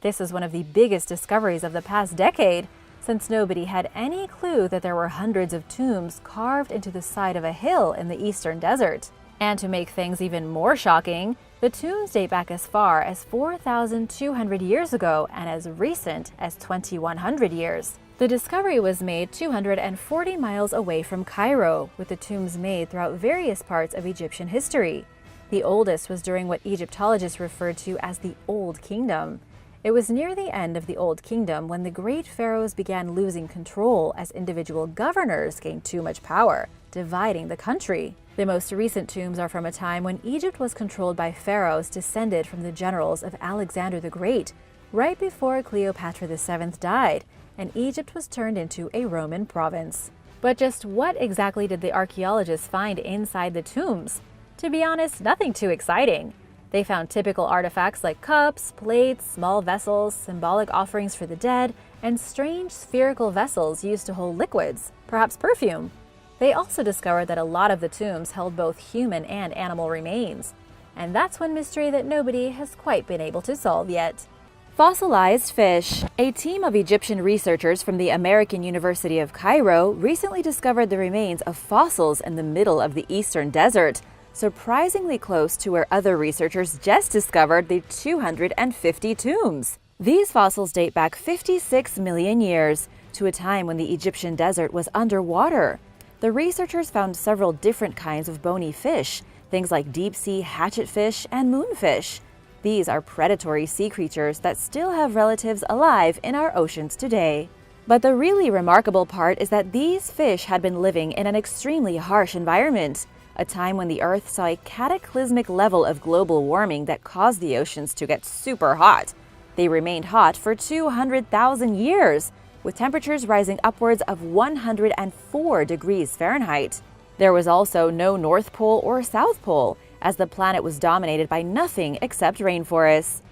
B: This is one of the biggest discoveries of the past decade, since nobody had any clue that there were hundreds of tombs carved into the side of a hill in the eastern desert. And to make things even more shocking, the tombs date back as far as 4,200 years ago and as recent as 2,100 years. The discovery was made 240 miles away from Cairo, with the tombs made throughout various parts of Egyptian history. The oldest was during what Egyptologists referred to as the Old Kingdom. It was near the end of the Old Kingdom when the great pharaohs began losing control as individual governors gained too much power, dividing the country. The most recent tombs are from a time when Egypt was controlled by pharaohs descended from the generals of Alexander the Great, right before Cleopatra VII died, and Egypt was turned into a Roman province. But just what exactly did the archaeologists find inside the tombs? To be honest, nothing too exciting. They found typical artifacts like cups, plates, small vessels, symbolic offerings for the dead, and strange spherical vessels used to hold liquids, perhaps perfume. They also discovered that a lot of the tombs held both human and animal remains. And that's one mystery that nobody has quite been able to solve yet. Fossilized fish. A team of Egyptian researchers from the American University of Cairo recently discovered the remains of fossils in the middle of the eastern desert, surprisingly close to where other researchers just discovered the 250 tombs. These fossils date back 56 million years, to a time when the Egyptian desert was underwater. The researchers found several different kinds of bony fish, things like deep-sea hatchetfish and moonfish. These are predatory sea creatures that still have relatives alive in our oceans today. But the really remarkable part is that these fish had been living in an extremely harsh environment, a time when the Earth saw a cataclysmic level of global warming that caused the oceans to get super hot. They remained hot for 200,000 years, with temperatures rising upwards of 104 degrees Fahrenheit. There was also no North Pole or South Pole, as the planet was dominated by nothing except rainforests.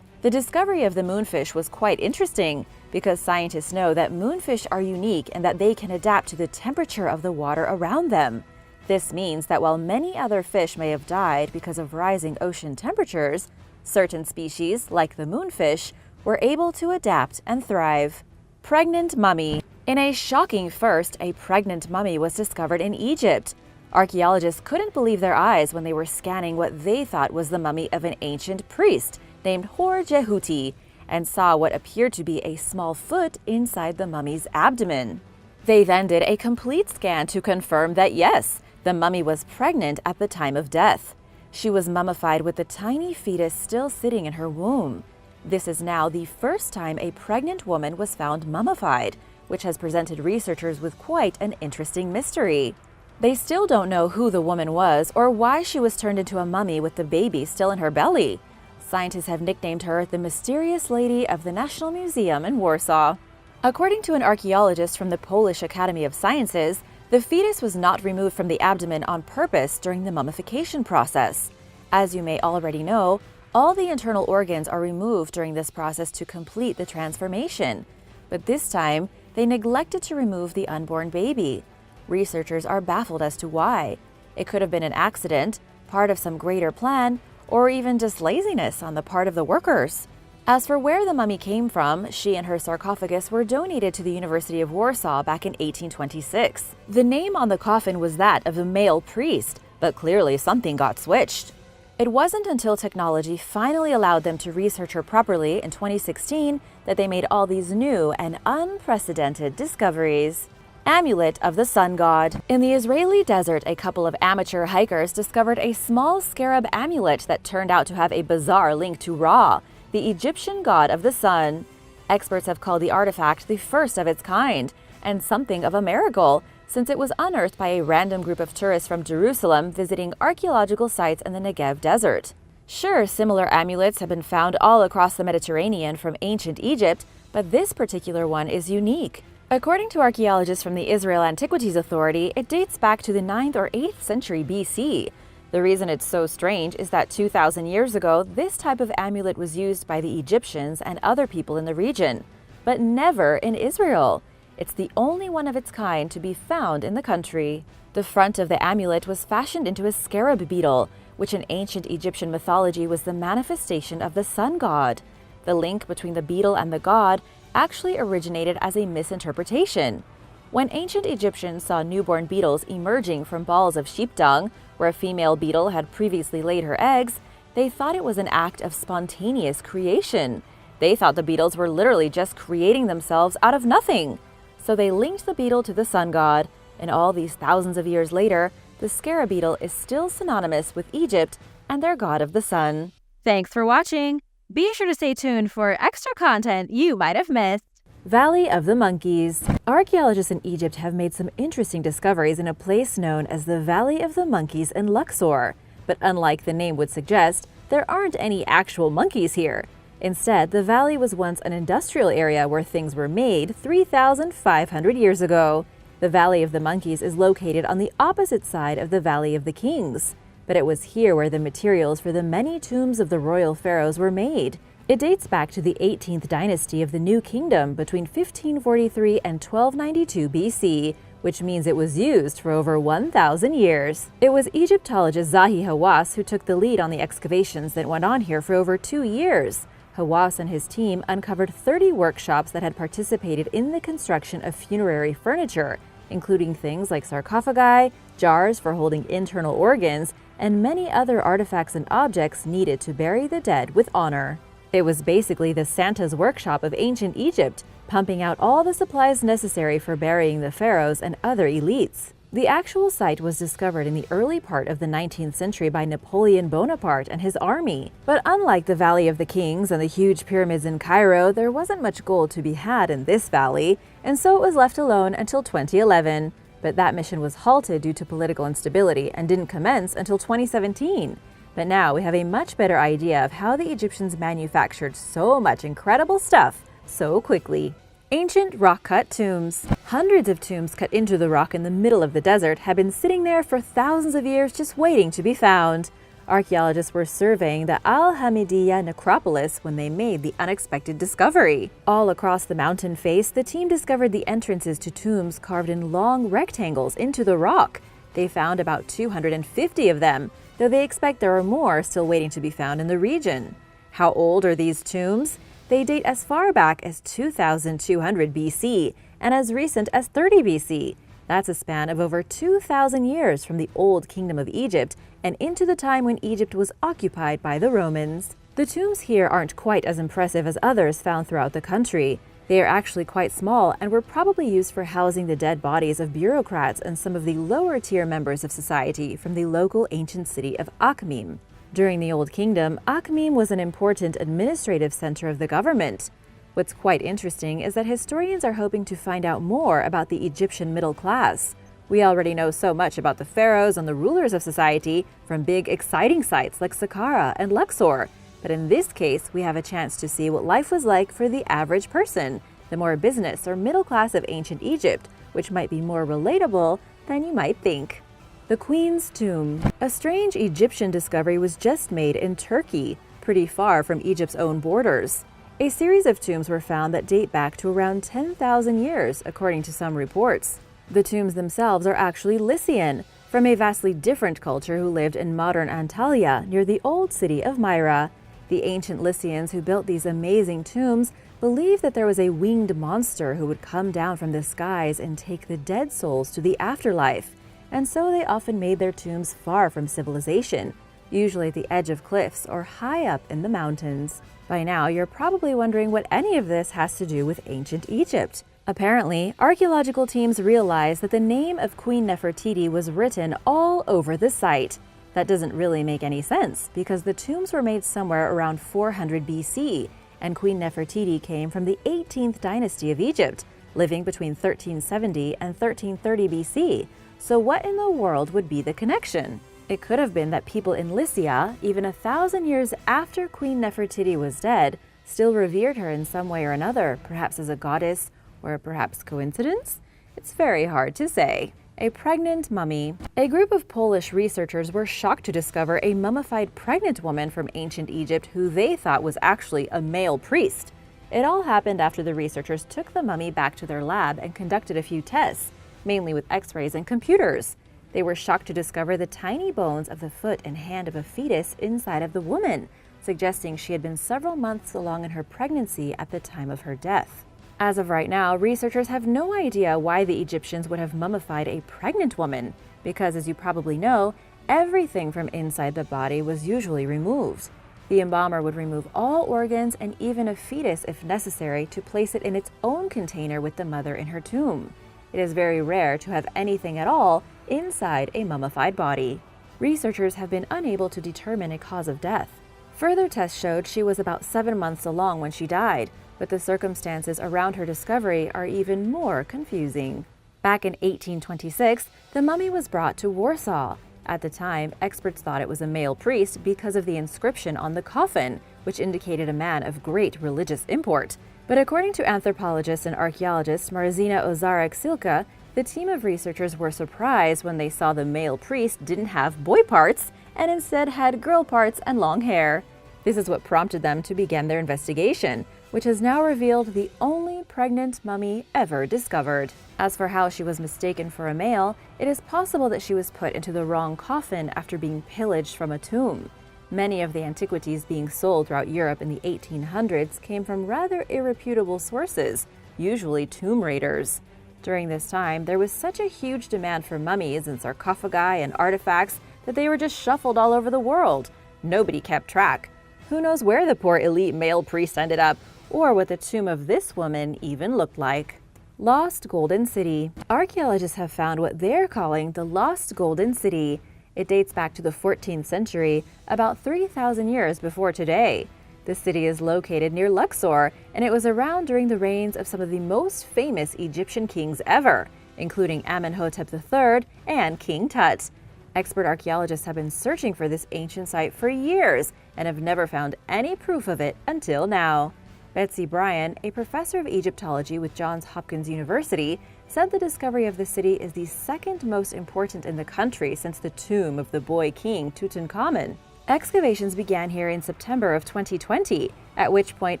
B: The discovery of the moonfish was quite interesting, because scientists know that moonfish are unique and that they can adapt to the temperature of the water around them. This means that while many other fish may have died because of rising ocean temperatures, certain species, like the moonfish, were able to adapt and thrive. Pregnant mummy. In a shocking first, a pregnant mummy was discovered in Egypt. Archaeologists couldn't believe their eyes when they were scanning what they thought was the mummy of an ancient priest named Hor-Jehuti, and saw what appeared to be a small foot inside the mummy's abdomen. They then did a complete scan to confirm that yes, the mummy was pregnant at the time of death. She was mummified with the tiny fetus still sitting in her womb. This is now the first time a pregnant woman was found mummified, which has presented researchers with quite an interesting mystery. They still don't know who the woman was or why she was turned into a mummy with the baby still in her belly. Scientists have nicknamed her the Mysterious Lady of the National Museum in Warsaw. According to an archaeologist from the Polish Academy of Sciences, the fetus was not removed from the abdomen on purpose during the mummification process. As you may already know, all the internal organs are removed during this process to complete the transformation. But this time, they neglected to remove the unborn baby. Researchers are baffled as to why. It could have been an accident, part of some greater plan, or even just laziness on the part of the workers. As for where the mummy came from, she and her sarcophagus were donated to the University of Warsaw back in 1826. The name on the coffin was that of a male priest, but clearly something got switched. It wasn't until technology finally allowed them to research her properly in 2016 that they made all these new and unprecedented discoveries. Amulet of the Sun God. In the Israeli desert, a couple of amateur hikers discovered a small scarab amulet that turned out to have a bizarre link to Ra, the Egyptian god of the sun. Experts have called the artifact the first of its kind, and something of a miracle, since it was unearthed by a random group of tourists from Jerusalem visiting archaeological sites in the Negev desert. Sure, similar amulets have been found all across the Mediterranean from ancient Egypt, but this particular one is unique. According to archaeologists from the Israel Antiquities Authority, it dates back to the 9th or 8th century BC. The reason it's so strange is that 2,000 years ago, this type of amulet was used by the Egyptians and other people in the region, but never in Israel. It's the only one of its kind to be found in the country. The front of the amulet was fashioned into a scarab beetle, which in ancient Egyptian mythology was the manifestation of the sun god. The link between the beetle and the god actually originated as a misinterpretation. When ancient Egyptians saw newborn beetles emerging from balls of sheep dung, where a female beetle had previously laid her eggs, they thought it was an act of spontaneous creation. They thought the beetles were literally just creating themselves out of nothing. So they linked the beetle to the sun god, and all these thousands of years later, the scarab beetle is still synonymous with Egypt and their god of the sun.
A: Thanks for watching! Be sure to stay tuned for extra content you might have missed.
B: Valley of the Monkeys. Archaeologists in Egypt have made some interesting discoveries in a place known as the Valley of the Monkeys in Luxor. But unlike the name would suggest, there aren't any actual monkeys here. Instead, the valley was once an industrial area where things were made 3,500 years ago. The Valley of the Monkeys is located on the opposite side of the Valley of the Kings. But it was here where the materials for the many tombs of the royal pharaohs were made. It dates back to the 18th dynasty of the New Kingdom between 1543 and 1292 BC, which means it was used for over 1,000 years. It was Egyptologist Zahi Hawass who took the lead on the excavations that went on here for over 2 years. Hawass and his team uncovered 30 workshops that had participated in the construction of funerary furniture, including things like sarcophagi, jars for holding internal organs, and many other artifacts and objects needed to bury the dead with honor. It was basically the Santa's workshop of ancient Egypt, pumping out all the supplies necessary for burying the pharaohs and other elites. The actual site was discovered in the early part of the 19th century by Napoleon Bonaparte and his army. But unlike the Valley of the Kings and the huge pyramids in Cairo, there wasn't much gold to be had in this valley, and so it was left alone until 2011. But that mission was halted due to political instability and didn't commence until 2017. But now we have a much better idea of how the Egyptians manufactured so much incredible stuff so quickly. Ancient rock-cut tombs. Hundreds of tombs cut into the rock in the middle of the desert have been sitting there for thousands of years just waiting to be found. Archaeologists were surveying the Al-Hamidiyya necropolis when they made the unexpected discovery. All across the mountain face, the team discovered the entrances to tombs carved in long rectangles into the rock. They found about 250 of them, though they expect there are more still waiting to be found in the region. How old are these tombs? They date as far back as 2200 BC and as recent as 30 BC. That's a span of over 2,000 years from the Old Kingdom of Egypt and into the time when Egypt was occupied by the Romans. The tombs here aren't quite as impressive as others found throughout the country. They are actually quite small and were probably used for housing the dead bodies of bureaucrats and some of the lower-tier members of society from the local ancient city of Akhmim. During the Old Kingdom, Akhmim was an important administrative center of the government. What's quite interesting is that historians are hoping to find out more about the Egyptian middle class. We already know so much about the pharaohs and the rulers of society from big, exciting sites like Saqqara and Luxor. But in this case, we have a chance to see what life was like for the average person, the more business or middle class of ancient Egypt, which might be more relatable than you might think. The Queen's Tomb. A strange Egyptian discovery was just made in Turkey, pretty far from Egypt's own borders. A series of tombs were found that date back to around 10,000 years, according to some reports. The tombs themselves are actually Lycian, from a vastly different culture who lived in modern Antalya near the old city of Myra. The ancient Lycians who built these amazing tombs believed that there was a winged monster who would come down from the skies and take the dead souls to the afterlife. And so they often made their tombs far from civilization, usually at the edge of cliffs or high up in the mountains. By now, you're probably wondering what any of this has to do with ancient Egypt. Apparently, archaeological teams realized that the name of Queen Nefertiti was written all over the site. That doesn't really make any sense, because the tombs were made somewhere around 400 BC, and Queen Nefertiti came from the 18th dynasty of Egypt, living between 1370 and 1330 BC. So what in the world would be the connection? It could have been that people in Lycia, even 1,000 years after Queen Nefertiti was dead, still revered her in some way or another, perhaps as a goddess, or perhaps coincidence? It's very hard to say. A pregnant mummy. A group of Polish researchers were shocked to discover a mummified pregnant woman from ancient Egypt who they thought was actually a male priest. It all happened after the researchers took the mummy back to their lab and conducted a few tests, mainly with x-rays and computers. They were shocked to discover the tiny bones of the foot and hand of a fetus inside of the woman, suggesting she had been several months along in her pregnancy at the time of her death. As of right now, researchers have no idea why the Egyptians would have mummified a pregnant woman, because as you probably know, everything from inside the body was usually removed. The embalmer would remove all organs and even a fetus if necessary to place it in its own container with the mother in her tomb. It is very rare to have anything at all inside a mummified body. Researchers have been unable to determine a cause of death. Further tests showed she was about 7 months along when she died, but the circumstances around her discovery are even more confusing. Back in 1826, the mummy was brought to Warsaw. At the time, experts thought it was a male priest because of the inscription on the coffin, which indicated a man of great religious import. But according to anthropologist and archaeologist Marzina Ozarek-Silka, the team of researchers were surprised when they saw the male priest didn't have boy parts and instead had girl parts and long hair. This is what prompted them to begin their investigation, which has now revealed the only pregnant mummy ever discovered. As for how she was mistaken for a male, it is possible that she was put into the wrong coffin after being pillaged from a tomb. Many of the antiquities being sold throughout Europe in the 1800s came from rather irreputable sources, usually tomb raiders. During this time, there was such a huge demand for mummies and sarcophagi and artifacts that they were just shuffled all over the world. Nobody kept track. Who knows where the poor elite male priest ended up, or what the tomb of this woman even looked like. Lost Golden City. Archaeologists have found what they're calling the Lost Golden City. It dates back to the 14th century, about 3,000 years before today. The city is located near Luxor, and it was around during the reigns of some of the most famous Egyptian kings ever, including Amenhotep III and King Tut. Expert archaeologists have been searching for this ancient site for years and have never found any proof of it until now. Betsy Bryan, a professor of Egyptology with Johns Hopkins University, said the discovery of the city is the second most important in the country since the tomb of the boy king Tutankhamun. Excavations began here in September of 2020, at which point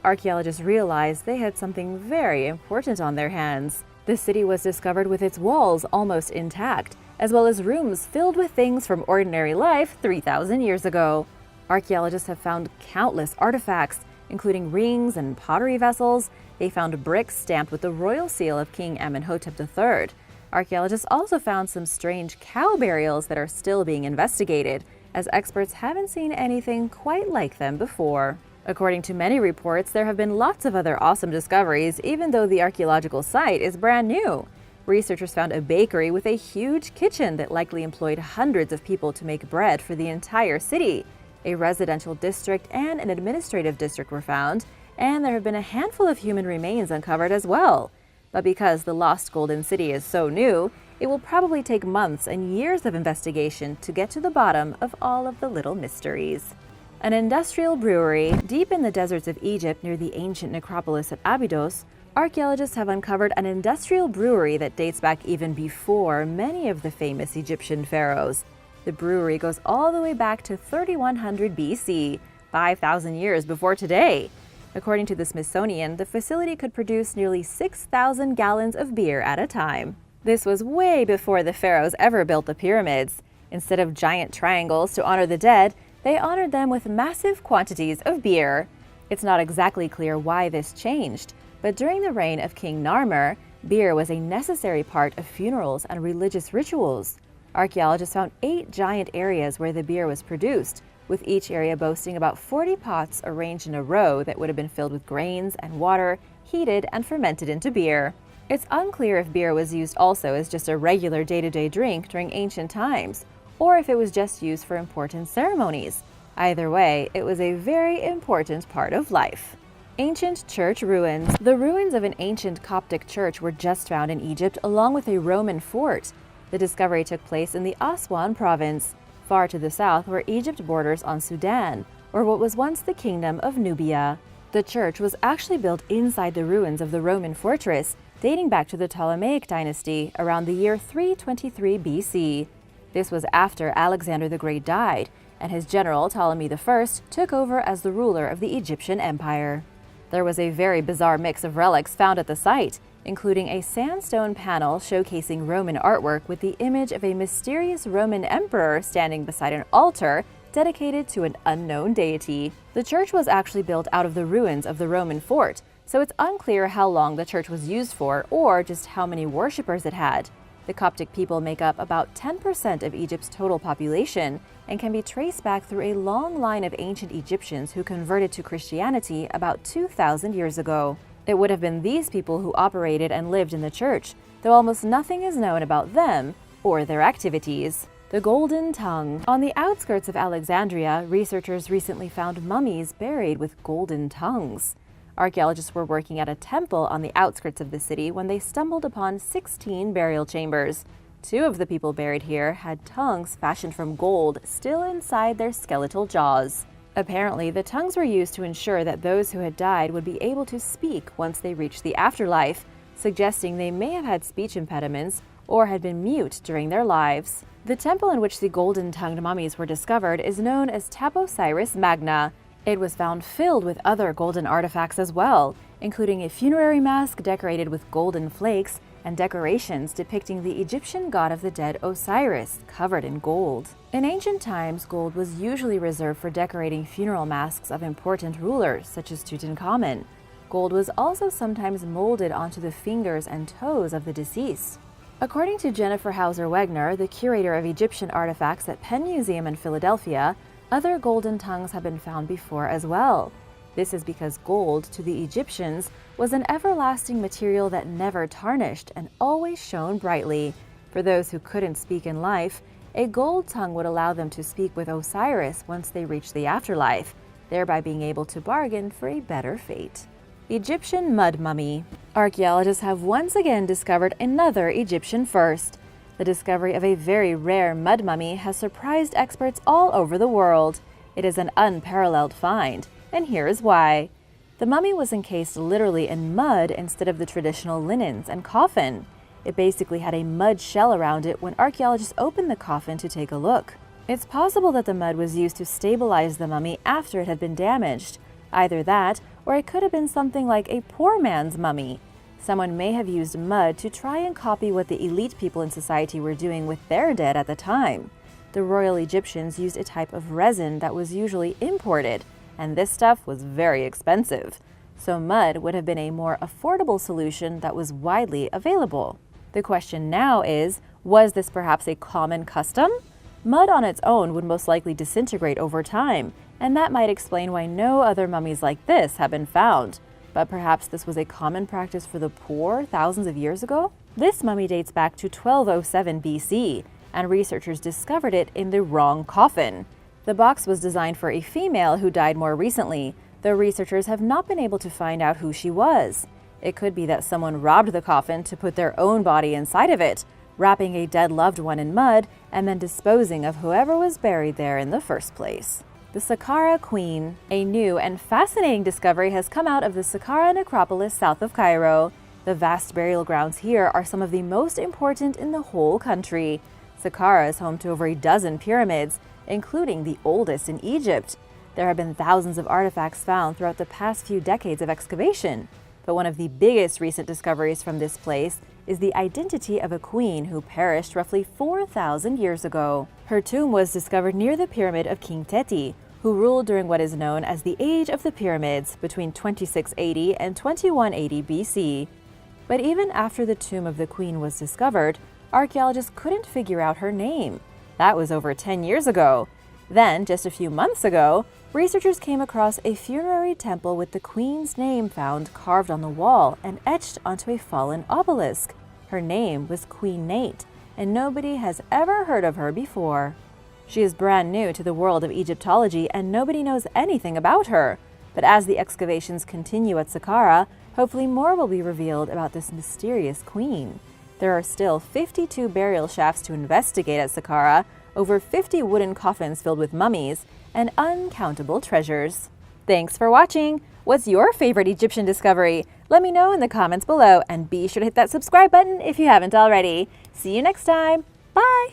B: archaeologists realized they had something very important on their hands. The city was discovered with its walls almost intact, as well as rooms filled with things from ordinary life 3,000 years ago. Archaeologists have found countless artifacts, including rings and pottery vessels. They found bricks stamped with the royal seal of King Amenhotep III. Archaeologists also found some strange cow burials that are still being investigated, as experts haven't seen anything quite like them before. According to many reports, there have been lots of other awesome discoveries, even though the archaeological site is brand new. Researchers found a bakery with a huge kitchen that likely employed hundreds of people to make bread for the entire city. A residential district and an administrative district were found, and there have been a handful of human remains uncovered as well. But because the Lost Golden City is so new, it will probably take months and years of investigation to get to the bottom of all of the little mysteries. An industrial brewery deep in the deserts of Egypt near the ancient necropolis at Abydos, archaeologists have uncovered an industrial brewery that dates back even before many of the famous Egyptian pharaohs. The brewery goes all the way back to 3100 BC, 5,000 years before today. According to the Smithsonian, the facility could produce nearly 6,000 gallons of beer at a time. This was way before the pharaohs ever built the pyramids. Instead of giant triangles to honor the dead, they honored them with massive quantities of beer. It's not exactly clear why this changed, but during the reign of King Narmer, beer was a necessary part of funerals and religious rituals. Archaeologists found 8 giant areas where the beer was produced, with each area boasting about 40 pots arranged in a row that would have been filled with grains and water, heated and fermented into beer. It's unclear if beer was used also as just a regular day-to-day drink during ancient times, or if it was just used for important ceremonies. Either way, it was a very important part of life. Ancient church ruins. The ruins of an ancient Coptic church were just found in Egypt along with a Roman fort. The discovery took place in the Aswan province, far to the south where Egypt borders on Sudan, or what was once the Kingdom of Nubia. The church was actually built inside the ruins of the Roman fortress, dating back to the Ptolemaic dynasty around the year 323 BC. This was after Alexander the Great died, and his general Ptolemy I took over as the ruler of the Egyptian Empire. There was a very bizarre mix of relics found at the site, including a sandstone panel showcasing Roman artwork with the image of a mysterious Roman emperor standing beside an altar dedicated to an unknown deity. The church was actually built out of the ruins of the Roman fort, so it's unclear how long the church was used for or just how many worshippers it had. The Coptic people make up about 10% of Egypt's total population and can be traced back through a long line of ancient Egyptians who converted to Christianity about 2,000 years ago. It would have been these people who operated and lived in the church, though almost nothing is known about them or their activities. The Golden Tongue. On the outskirts of Alexandria, researchers recently found mummies buried with golden tongues. Archaeologists were working at a temple on the outskirts of the city when they stumbled upon 16 burial chambers. 2 of the people buried here had tongues fashioned from gold still inside their skeletal jaws. Apparently, the tongues were used to ensure that those who had died would be able to speak once they reached the afterlife, suggesting they may have had speech impediments or had been mute during their lives. The temple in which the golden-tongued mummies were discovered is known as Taposiris Magna. It was found filled with other golden artifacts as well, including a funerary mask decorated with golden flakes and decorations depicting the Egyptian god of the dead Osiris, covered in gold. In ancient times, gold was usually reserved for decorating funeral masks of important rulers, such as Tutankhamun. Gold was also sometimes molded onto the fingers and toes of the deceased. According to Jennifer Hauser-Wegner, the curator of Egyptian artifacts at Penn Museum in Philadelphia, other golden tongues have been found before as well. This is because gold, to the Egyptians, was an everlasting material that never tarnished and always shone brightly. For those who couldn't speak in life, a gold tongue would allow them to speak with Osiris once they reached the afterlife, thereby being able to bargain for a better fate. Egyptian mud mummy. Archaeologists have once again discovered another Egyptian first. The discovery of a very rare mud mummy has surprised experts all over the world. It is an unparalleled find, and here is why. The mummy was encased literally in mud instead of the traditional linens and coffin. It basically had a mud shell around it when archaeologists opened the coffin to take a look. It's possible that the mud was used to stabilize the mummy after it had been damaged. Either that, or it could have been something like a poor man's mummy. Someone may have used mud to try and copy what the elite people in society were doing with their dead at the time. The royal Egyptians used a type of resin that was usually imported, and this stuff was very expensive. So mud would have been a more affordable solution that was widely available. The question now is, was this perhaps a common custom? Mud on its own would most likely disintegrate over time, and that might explain why no other mummies like this have been found. But perhaps this was a common practice for the poor thousands of years ago? This mummy dates back to 1207 BC, and researchers discovered it in the wrong coffin. The box was designed for a female who died more recently, though researchers have not been able to find out who she was. It could be that someone robbed the coffin to put their own body inside of it, wrapping a dead loved one in mud, and then disposing of whoever was buried there in the first place. The Sakara Queen. A new and fascinating discovery has come out of the Sakara necropolis south of Cairo. The vast burial grounds here are some of the most important in the whole country. Sakara is home to over a dozen pyramids, including the oldest in Egypt. There have been thousands of artifacts found throughout the past few decades of excavation. But one of the biggest recent discoveries from this place is the identity of a queen who perished roughly 4,000 years ago. Her tomb was discovered near the pyramid of King Teti, who ruled during what is known as the Age of the Pyramids between 2680 and 2180 BC. But even after the tomb of the queen was discovered, archaeologists couldn't figure out her name. That was over 10 years ago. Then, just a few months ago, researchers came across a funerary temple with the queen's name found carved on the wall and etched onto a fallen obelisk. Her name was Queen Nate, and nobody has ever heard of her before. She is brand new to the world of Egyptology and nobody knows anything about her. But as the excavations continue at Sakara, hopefully more will be revealed about this mysterious queen. There are still 52 burial shafts to investigate at Sakara, over 50 wooden coffins filled with mummies, and uncountable treasures. Thanks for watching! What's your favorite Egyptian discovery? Let me know in the comments below, and be sure to hit that subscribe button if you haven't already. See you next time! Bye!